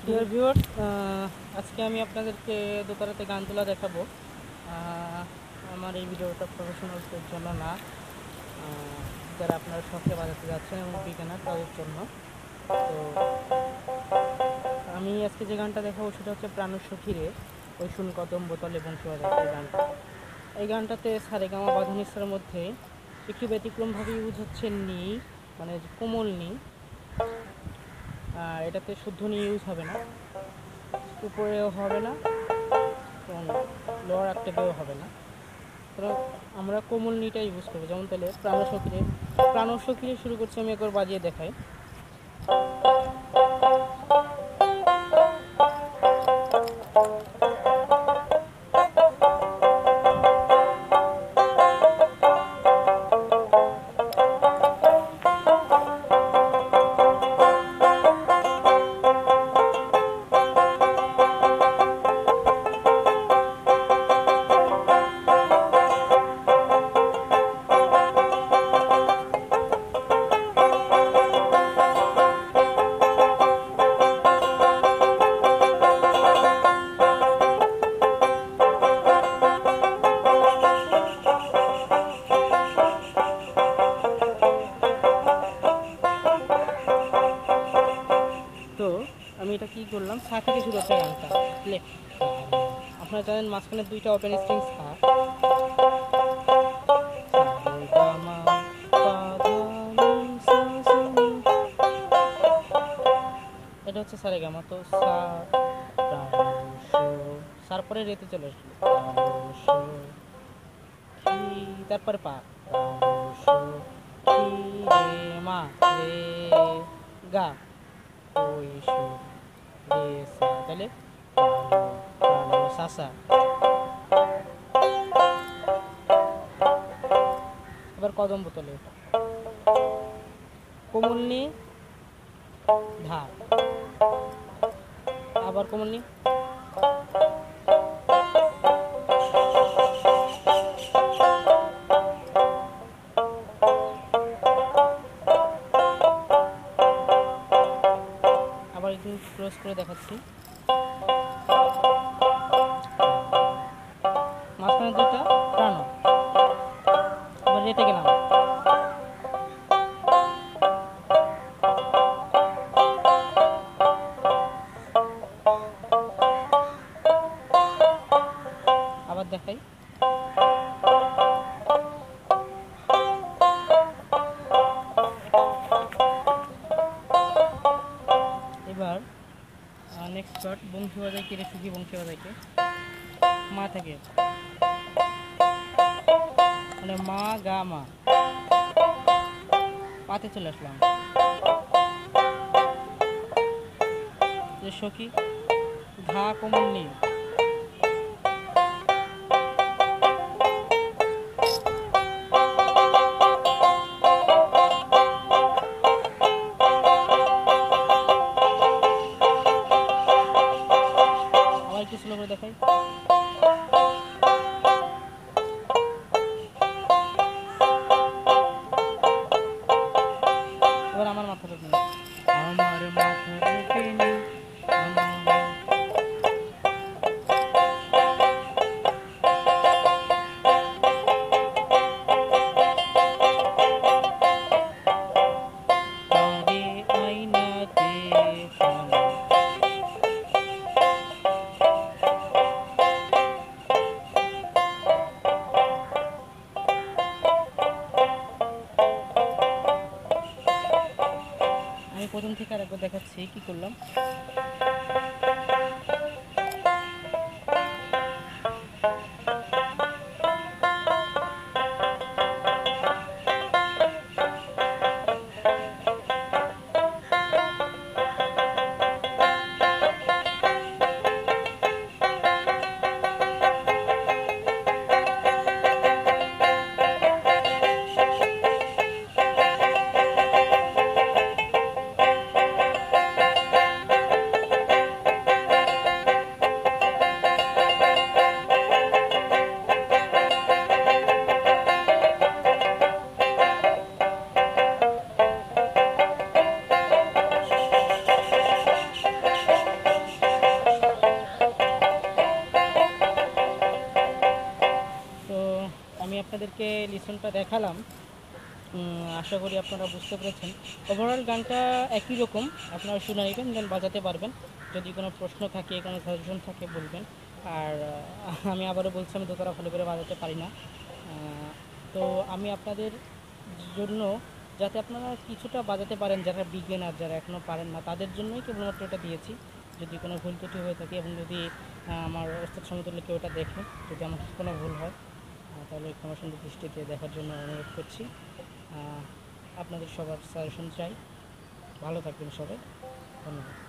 Dear viewers, আজকে আমি আপনাদেরকে দোতারাতে গান তোলা দেখাবো। আমার এই ভিডিওটা প্রফেশনালদের জন্য না, যারা আপনারা শখে বাজাতে যাচ্ছেন এবং বিজ্ঞানার তাদের জন্য। তো আমি আজকে যে গানটা দেখাবো সেটা হচ্ছে প্রাণসখীরে ওই শুন কদম বোতলে বংশী বাজায় এই গানটা। এই গানটাতে সারেগামা বাঁধনিসার মধ্যে একটু ব্যতিক্রমভাবে ইউজ হচ্ছে নি, মানে কোমল নি। এটাতে শুদ্ধ নি ইউজ হবে না, উপরেও হবে না এবং লোয়ার অক্টেভেও হবে না। তো আমরা কোমল নিটা ইউজ করবো। যেমন তাহলে প্রাণসখীরে শুরু করছি, আমি একবার বাজিয়ে দেখাই। তো আমি এটা কি করলাম, সা থেকে শুরু হচ্ছে গানটা। আপনারা জানেন মাঝখানে দুইটা ওপেন স্ট্রিং সা, এটা হচ্ছে সারেগামা। তো সা সার পরে রেতে চলে আসলো, তারপরে পা রে মা রে গা ওই রে সা, তাহলে সাসা। এবার কদম বোতলে কোমলনি ধা, আবার কোমলনি, আবার একটু ক্লোজ করে দেখাচ্ছি। মাঝখানে দুইটা প্রাণ, আবার রেটে গেলাম, আবার দেখাই। এবার নেক্সট পার্ট বংশী বাজাই কেড়ে সুখী বংশী বাজাইকে মা থেকে, মানে মা গা মা, পাতে চলে আসলাম যে সখী ঘা কোমল নি, আবার একটু স্লো করে দেখাই। এবার আমার মাথাটা নিয়ে, আমার মাথাটা নিয়ে আইনাতে শোনা। আমি প্রথম থেকে আরেকবার দেখাচ্ছি কি করলাম। আপনাদেরকে লিসনটা দেখালাম। আশা করি আপনারা বুঝতে পেরেছেন। ওভারঅল গানটা একই রকম, আপনারা শুনে নেবেন, দেন বাজাতে পারবেন। যদি কোনো প্রশ্ন থাকে, কোনো সাজেশন থাকে বলবেন। আর আমি আবারও বলছি, আমি দোতারা ভালো করে বাজাতে পারি না। তো আমি আপনাদের জন্য, যাতে আপনারা কিছুটা বাজাতে পারেন, যারা বিগিনার, যারা এখনও পারেন না, তাদের জন্যই কেবলমাত্র এটা দিয়েছি। যদি কোনো ভুল ত্রুটি হয়ে থাকে এবং যদি আমার ওস্তাদ সমতুল্য কেউ ওটা দেখে, যদি আমার কোনো ভুল হয়, তাহলে ক্ষমা সুন্দর দৃষ্টিতে দেখার জন্য অনুরোধ করছি। আপনাদের সবার সাজেশন চাই। ভালো থাকবেন সবাই, ধন্যবাদ।